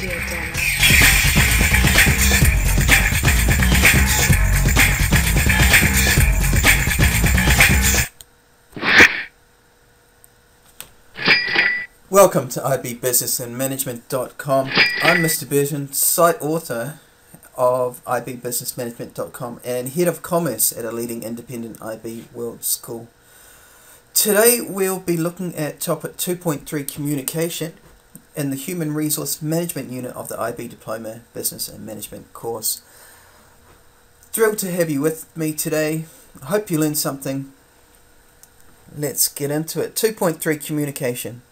audio demo. Welcome to ibbusinessandmanagement.com. I'm Mr. Burton, site author of ibbusinessmanagement.com and head of commerce at a leading independent IB world school. Today we'll be looking at topic 2.3 communication in the human resource management unit of the IB Diploma Business and Management course. Thrilled to have you with me today. I hope you learned something. Let's get into it. 2.3 communication.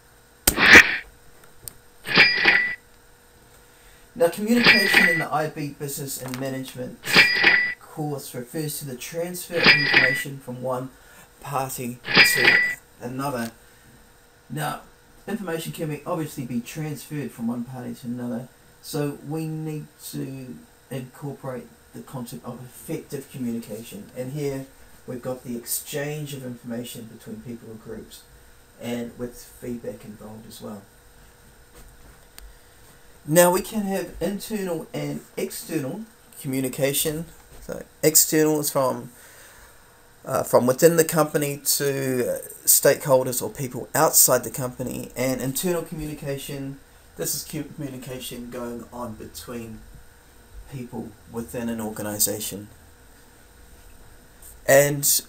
Now, communication in the IB Business and Management course refers to the transfer of information from one party to another. Now, information can obviously be transferred from one party to another, so we need to incorporate the concept of effective communication. And here we've got the exchange of information between people or groups, and with feedback involved as well. Now we can have internal and external communication. So external is from within the company to stakeholders or people outside the company, and internal communication, this is communication going on between people within an organization. And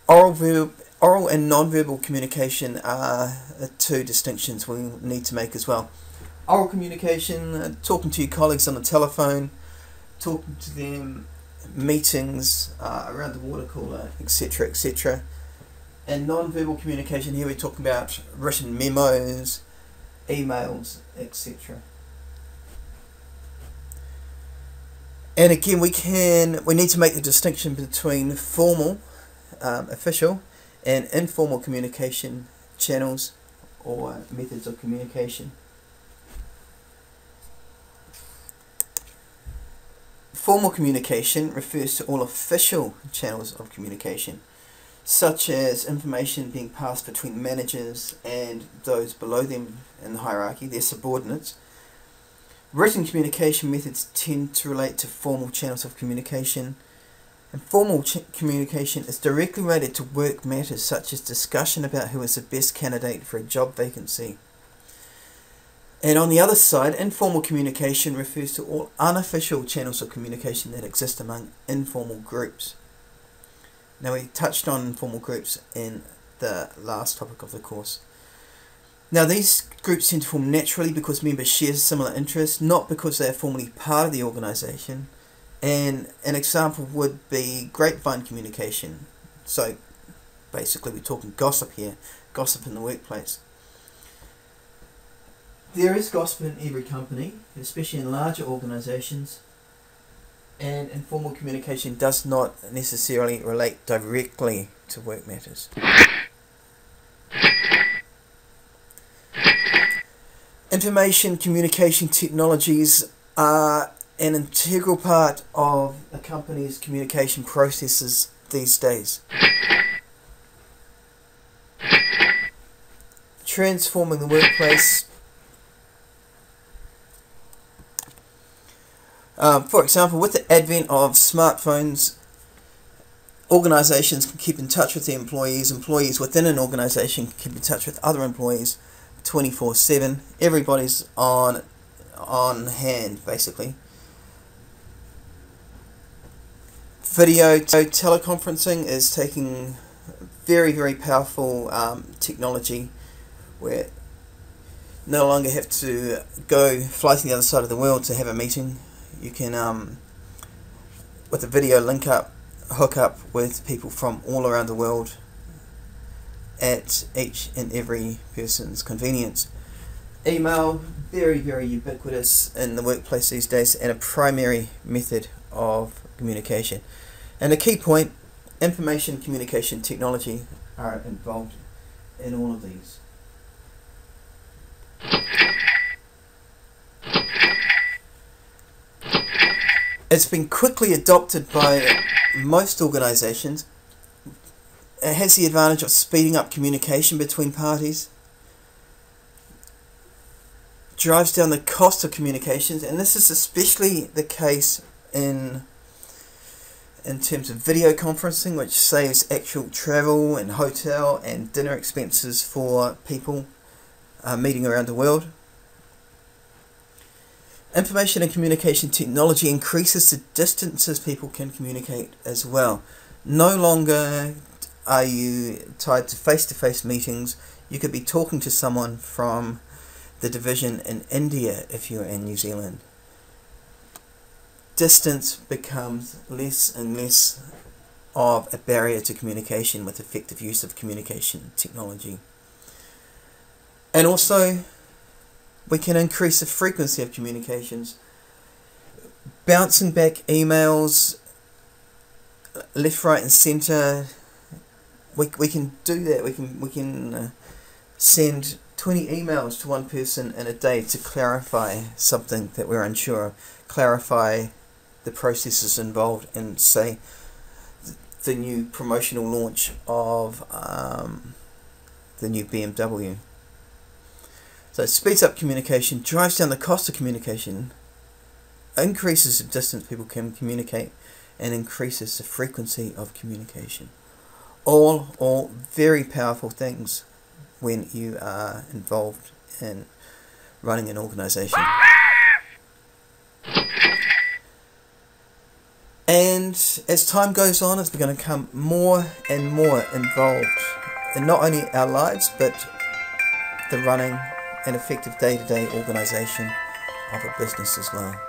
oral and non-verbal communication are two distinctions we need to make as well. Oral communication, talking to your colleagues on the telephone, talking to them, meetings around the water cooler, etc., etc. And non-verbal communication, here we're talking about written memos, emails, etc. And again, we need to make the distinction between formal, official, and informal communication channels or methods of communication. Formal communication refers to all official channels of communication, such as information being passed between managers and those below them in the hierarchy, their subordinates. Written communication methods tend to relate to formal channels of communication, and formal communication is directly related to work matters such as discussion about who is the best candidate for a job vacancy. And on the other side, informal communication refers to all unofficial channels of communication that exist among informal groups. Now, we touched on informal groups in the last topic of the course. Now, these groups tend to form naturally because members share similar interests, not because they are formally part of the organisation. And an example would be grapevine communication. So, basically we're talking gossip here, gossip in the workplace. There is gossip in every company, especially in larger organisations, and informal communication does not necessarily relate directly to work matters. Information communication technologies are an integral part of a company's communication processes these days. Transforming the workplace. For example, with the advent of smartphones, organisations can keep in touch with their employees. Employees within an organisation can keep in touch with other employees 24/7. Everybody's on hand, basically. Video teleconferencing is taking very, very powerful technology where no longer have to fly to the other side of the world to have a meeting. You can, with a video hook up with people from all around the world at each and every person's convenience. Email, very, very ubiquitous in the workplace these days and a primary method of communication. And a key point, information communication technology are involved in all of these. It's been quickly adopted by most organisations. It has the advantage of speeding up communication between parties, drives down the cost of communications, and this is especially the case in terms of video conferencing, which saves actual travel and hotel and dinner expenses for people meeting around the world. Information and communication technology increases the distances people can communicate as well. No longer are you tied to face-to-face meetings. You could be talking to someone from the division in India if you're in New Zealand. Distance becomes less and less of a barrier to communication with effective use of communication technology. And also, we can increase the frequency of communications. Bouncing back emails left, right and centre, we can do that. We can send 20 emails to one person in a day to clarify something that we're unsure of, clarify the processes involved in, say, the new promotional launch of the new BMW. So it speeds up communication, drives down the cost of communication, increases the distance people can communicate, and increases the frequency of communication. All very powerful things when you are involved in running an organization. And as time goes on, it's going to become more and more involved in not only our lives, but the running and effective day-to-day organisation of a business as well.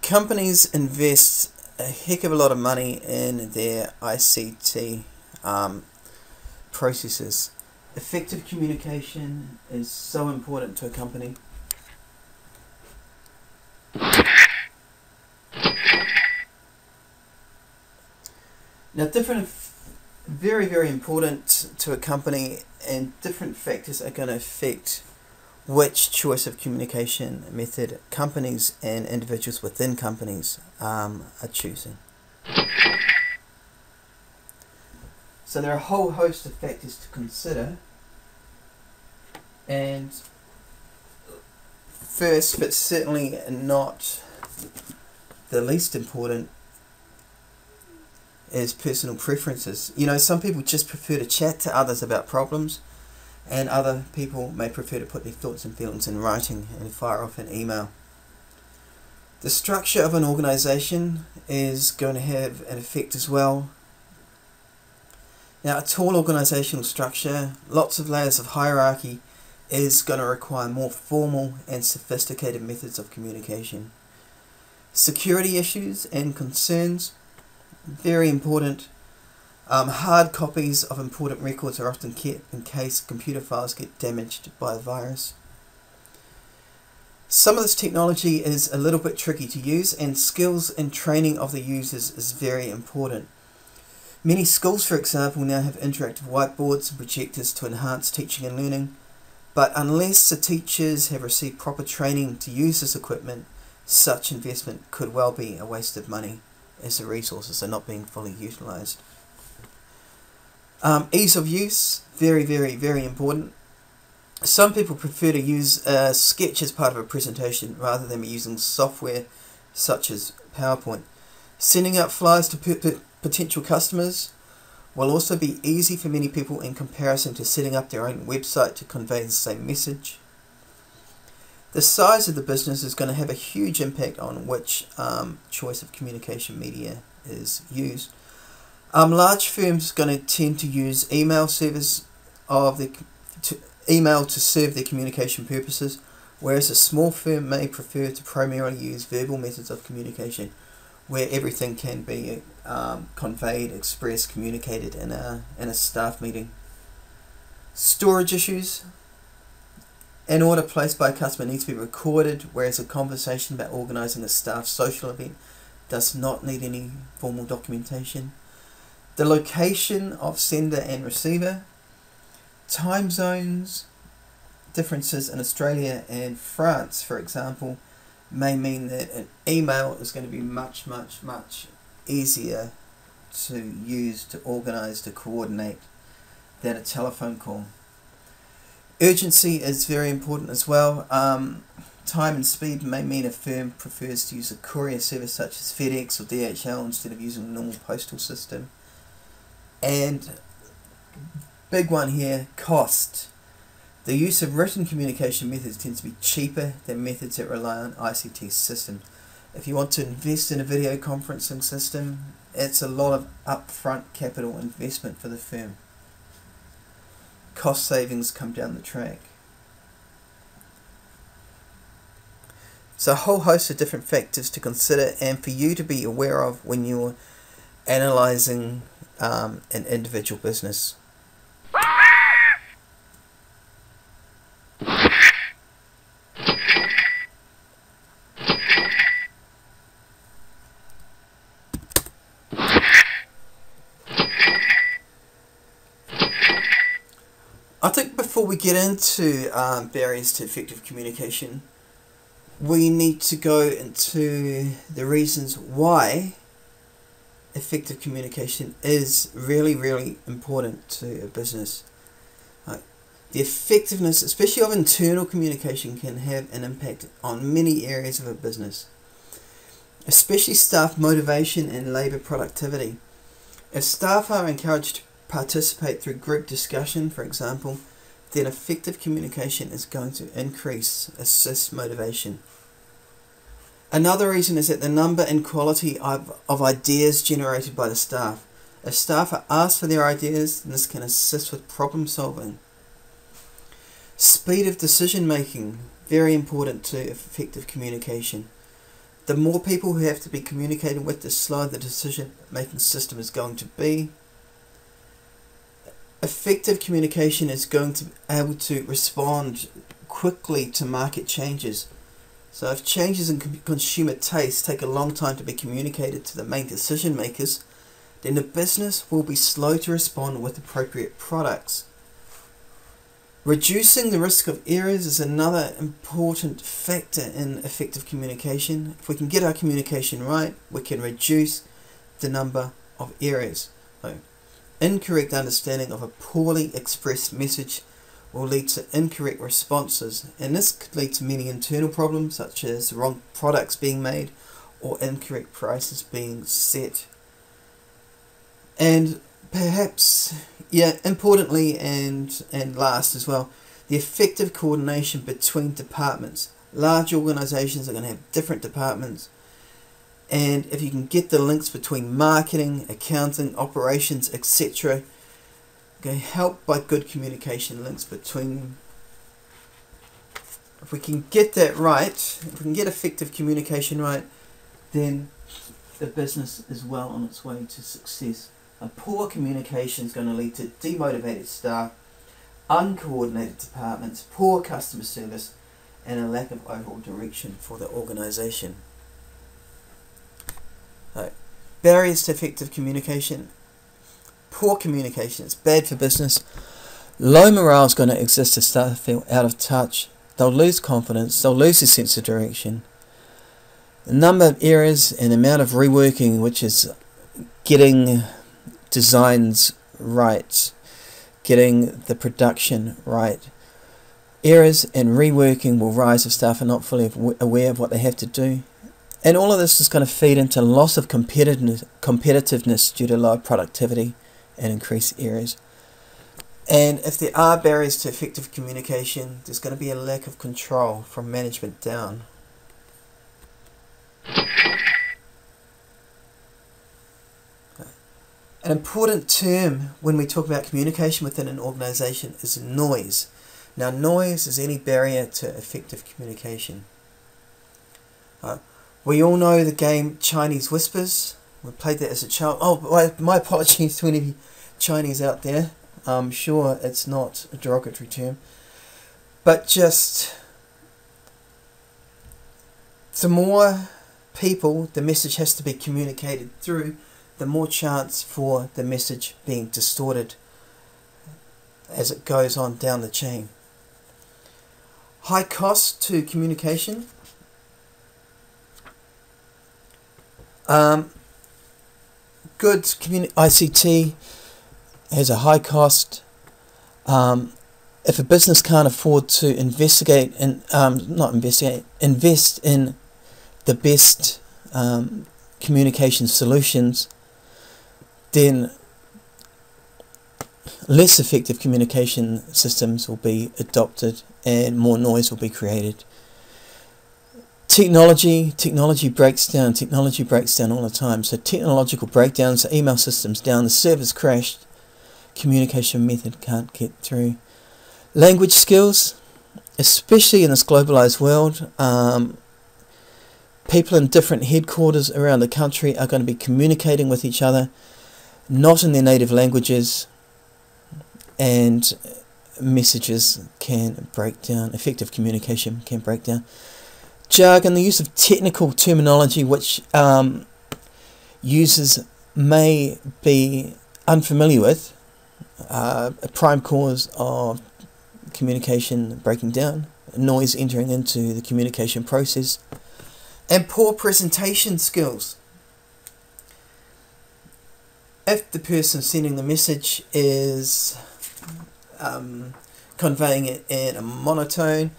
Companies invest a heck of a lot of money in their ICT processes. Effective communication is so important to a company. Now, very, very important to a company, and different factors are going to affect which choice of communication method companies and individuals within companies are choosing. So there are a whole host of factors to consider, and first, but certainly not the least important, is personal preferences. You know, some people just prefer to chat to others about problems, and other people may prefer to put their thoughts and feelings in writing and fire off an email. The structure of an organisation is going to have an effect as well. Now, a tall organisational structure, lots of layers of hierarchy, is going to require more formal and sophisticated methods of communication. Security issues and concerns, very important. Hard copies of important records are often kept in case computer files get damaged by a virus. Some of this technology is a little bit tricky to use, and skills and training of the users is very important. Many schools, for example, now have interactive whiteboards and projectors to enhance teaching and learning, but unless the teachers have received proper training to use this equipment, such investment could well be a waste of money, as the resources are not being fully utilised. Ease of use, very, very, very important. Some people prefer to use a sketch as part of a presentation rather than using software such as PowerPoint. Sending out flyers to potential customers will also be easy for many people in comparison to setting up their own website to convey the same message. The size of the business is going to have a huge impact on which choice of communication media is used. Large firms are going to tend to use email service email to serve their communication purposes, whereas a small firm may prefer to primarily use verbal methods of communication, where everything can be conveyed, expressed, communicated in a staff meeting. Storage issues. An order placed by a customer needs to be recorded, whereas a conversation about organising a staff social event does not need any formal documentation. The location of sender and receiver. Time zones. Differences in Australia and France, for example, may mean that an email is going to be much, much, much easier to use, to organise, to coordinate than a telephone call. Urgency is very important as well. Time and speed may mean a firm prefers to use a courier service such as FedEx or DHL instead of using a normal postal system. And big one here, cost. The use of written communication methods tends to be cheaper than methods that rely on ICT systems. If you want to invest in a video conferencing system, it's a lot of upfront capital investment for the firm. Cost savings come down the track. So a whole host of different factors to consider and for you to be aware of when you're analysing an individual business. I think before we get into barriers to effective communication, we need to go into the reasons why effective communication is really, really important to a business. The effectiveness, especially of internal communication, can have an impact on many areas of a business, especially staff motivation and labour productivity. If staff are encouraged to participate through group discussion, for example, then effective communication is going to assist motivation. Another reason is that the number and quality of ideas generated by the staff. If staff are asked for their ideas, then this can assist with problem solving. Speed of decision making, very important to effective communication. The more people who have to be communicated with, the slower the decision making system is going to be. Effective communication is going to be able to respond quickly to market changes. So if changes in consumer taste take a long time to be communicated to the main decision makers, then the business will be slow to respond with appropriate products. Reducing the risk of errors is another important factor in effective communication. If we can get our communication right, we can reduce the number of errors. So, incorrect understanding of a poorly expressed message will lead to incorrect responses, and this could lead to many internal problems such as the wrong products being made or incorrect prices being set. And perhaps, importantly and last as well, the effective coordination between departments. Large organisations are going to have different departments, and if you can get the links between marketing, accounting, operations, etc., okay, helped by good communication links between them. If we can get that right, if we can get effective communication right, then the business is well on its way to success. A poor communication is going to lead to demotivated staff, uncoordinated departments, poor customer service, and a lack of overall direction for the organisation. Barriers to effective communication. Poor communication is bad for business. Low morale is going to exist as staff feel out of touch. They'll lose confidence. They'll lose a sense of direction. The number of errors and amount of reworking, which is getting designs right, getting the production right. Errors and reworking will rise if staff are not fully aware of what they have to do. And all of this is going to feed into loss of competitiveness due to low productivity and increased errors. And if there are barriers to effective communication, there's going to be a lack of control from management down. An important term when we talk about communication within an organisation is noise. Now, noise is any barrier to effective communication. We all know the game Chinese Whispers. We played that as a child. Oh, my apologies to any Chinese out there. I'm sure it's not a derogatory term. But just the more people the message has to be communicated through, the more chance for the message being distorted as it goes on down the chain. High cost to communication. Good ICT has a high cost. If a business can't afford to invest in the best communication solutions, then less effective communication systems will be adopted and more noise will be created. Technology breaks down all the time. So technological breakdowns, email systems down, the servers crashed, communication method can't get through. Language skills, especially in this globalized world, people in different headquarters around the country are going to be communicating with each other, not in their native languages, and messages can break down, effective communication can break down. Jargon, the use of technical terminology which users may be unfamiliar with, a prime cause of communication breaking down, noise entering into the communication process, and poor presentation skills. If the person sending the message is conveying it in a monotone,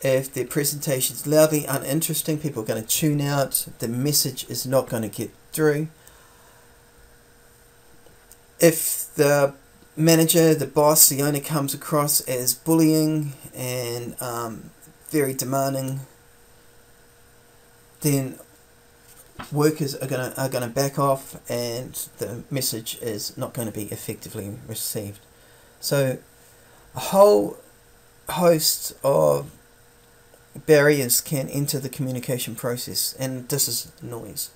if their presentation is loudly uninteresting, people are going to tune out, the message is not going to get through. If the manager, the boss, the owner comes across as bullying and very demanding, then workers are gonna back off, and the message is not going to be effectively received. So a whole host of barriers can enter the communication process, and this is noise.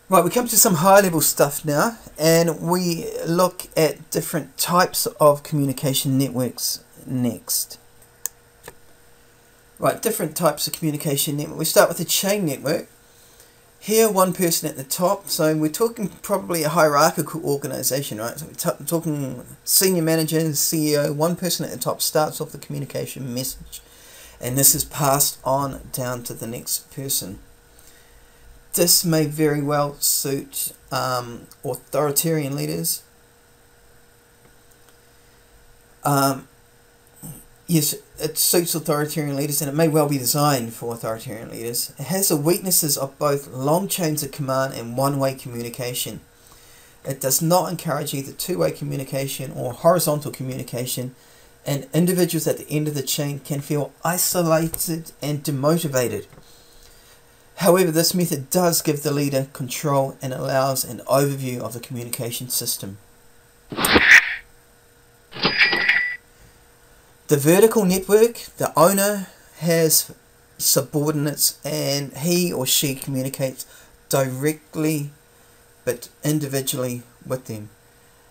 Right, we come to some high level stuff now, and we look at different types of communication networks next. Right, different types of communication network. We start with a chain network. Here, one person at the top, so we're talking probably a hierarchical organization, right? So we're talking senior manager, CEO, one person at the top starts off the communication message, and this is passed on down to the next person. This may very well suit authoritarian leaders. Yes, it suits authoritarian leaders, and it may well be designed for authoritarian leaders. It has the weaknesses of both long chains of command and one-way communication. It does not encourage either two-way communication or horizontal communication, and individuals at the end of the chain can feel isolated and demotivated. However, this method does give the leader control and allows an overview of the communication system. The vertical network, the owner has subordinates and he or she communicates directly but individually with them.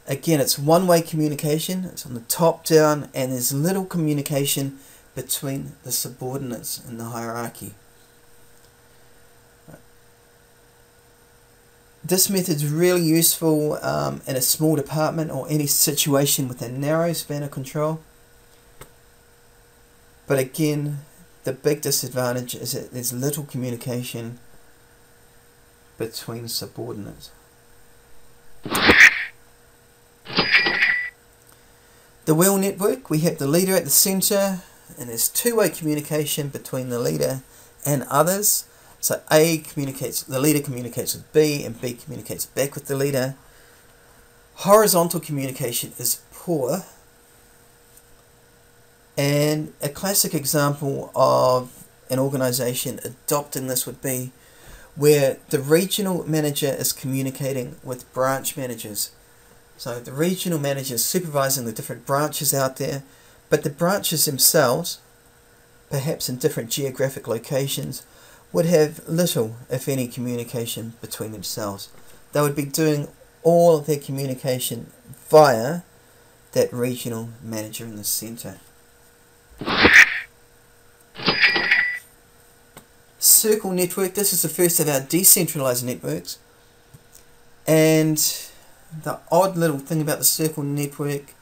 Again, it's one-way communication, it's on the top down, and there's little communication between the subordinates in the hierarchy. This method is really useful in a small department or any situation with a narrow span of control. But again, the big disadvantage is that there's little communication between subordinates. The wheel network, we have the leader at the center, and there's two-way communication between the leader and others. So the leader communicates with B, and B communicates back with the leader. Horizontal communication is poor, and a classic example of an organization adopting this would be where the regional manager is communicating with branch managers. So the regional manager is supervising the different branches out there, but the branches themselves, perhaps in different geographic locations, would have little, if any, communication between themselves. They would be doing all of their communication via that regional manager in the centre. Circle network, this is the first of our decentralized networks, and the odd little thing about the circle network,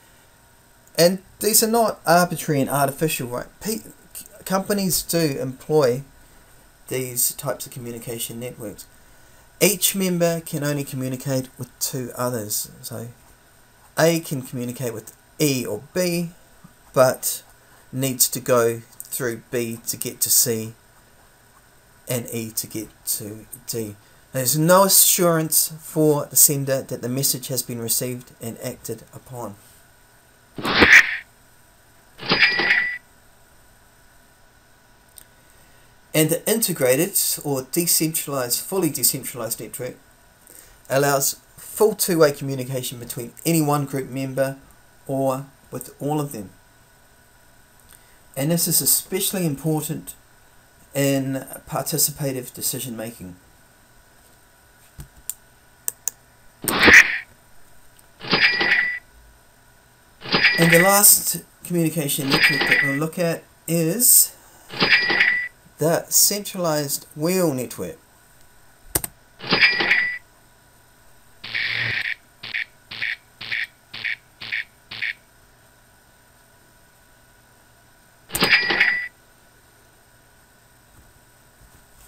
and these are not arbitrary and artificial, right? Companies do employ these types of communication networks. Each member can only communicate with two others. So A can communicate with E or B, but needs to go through B to get to C and E to get to D. There's no assurance for the sender that the message has been received and acted upon. And the integrated or decentralized, fully decentralized network allows full two-way communication between any one group member or with all of them. And this is especially important in participative decision making. And the last communication network that we'll look at is the centralized wheel network.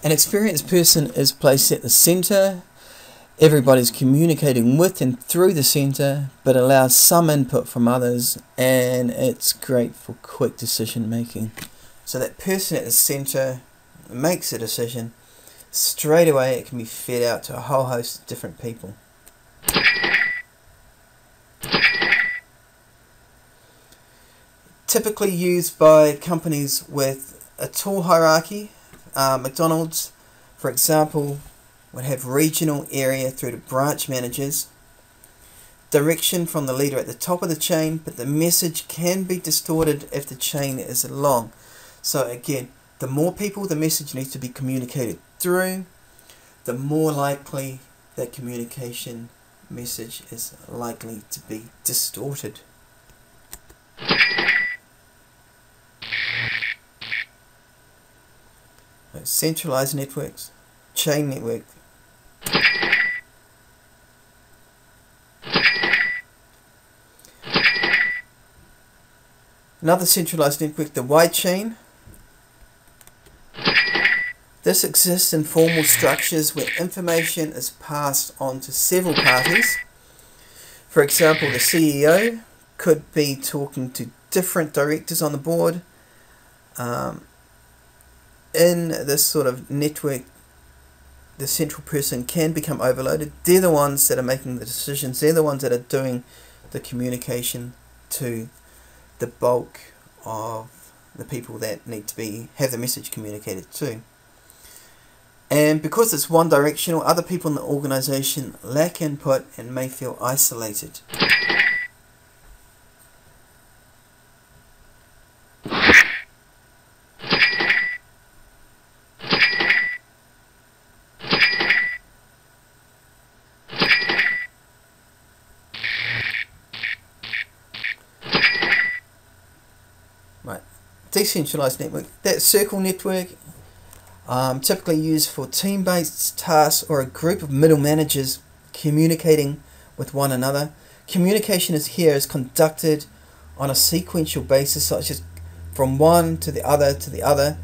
An experienced person is placed at the center. Everybody's communicating with and through the center, but allows some input from others, and it's great for quick decision making. So that person at the center makes a decision, straight away it can be fed out to a whole host of different people. Typically used by companies with a tall hierarchy. McDonald's, for example, would have regional area through to branch managers, direction from the leader at the top of the chain, but the message can be distorted if the chain is long. So again, the more people the message needs to be communicated through, the more likely that communication message is likely to be distorted. Centralized networks, chain network. Another centralized network, the wide chain. This exists in formal structures where information is passed on to several parties. For example, the CEO could be talking to different directors on the board. In this sort of network, the central person can become overloaded. They're the ones that are making the decisions. They're the ones that are doing the communication to the bulk of the people that need to have the message communicated to. And because it's one directional, other people in the organization lack input and may feel isolated. Right, decentralized network. That circle network, typically used for team-based tasks or a group of middle managers communicating with one another. Communication is conducted on a sequential basis, such as from one to the other,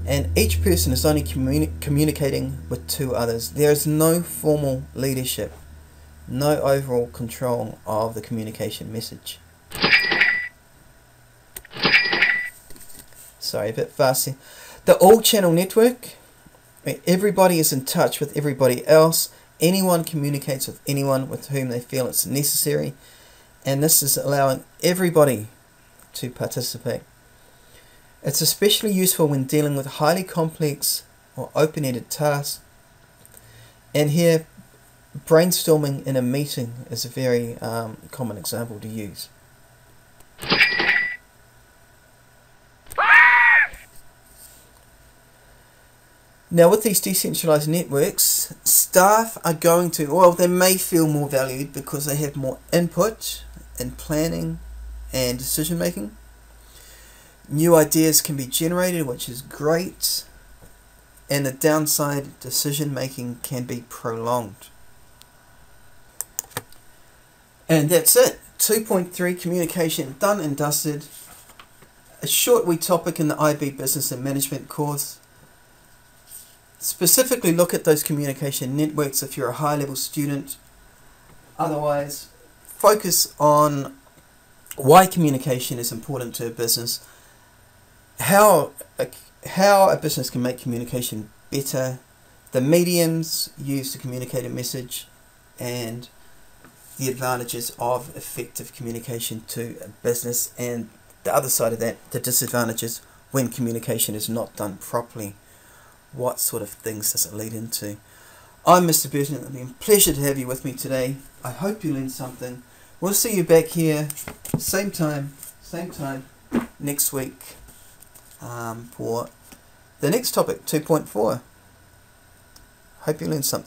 and each person is only communicating with two others. There is no formal leadership, no overall control of the communication message. Sorry, a bit fast here. The all-channel network, everybody is in touch with everybody else. Anyone communicates with anyone with whom they feel it's necessary, and this is allowing everybody to participate. It's especially useful when dealing with highly complex or open-ended tasks. And here, brainstorming in a meeting is a very common example to use. Now with these decentralized networks, staff are going to, well, they may feel more valued because they have more input in planning and decision making. New ideas can be generated, which is great, and the downside, decision making can be prolonged. And that's it. 2.3 communication done and dusted. A short wee topic in the IB Business and Management course. Specifically look at those communication networks if you're a high-level student. Otherwise, focus on why communication is important to a business, how a business can make communication better, the mediums used to communicate a message, and the advantages of effective communication to a business, and the other side of that, the disadvantages when communication is not done properly what sort of things does it lead into. I'm Mr. Burton. It's been a pleasure to have you with me today. I hope you learned something. We'll see you back here, same time, next week for the next topic, 2.4. Hope you learned something.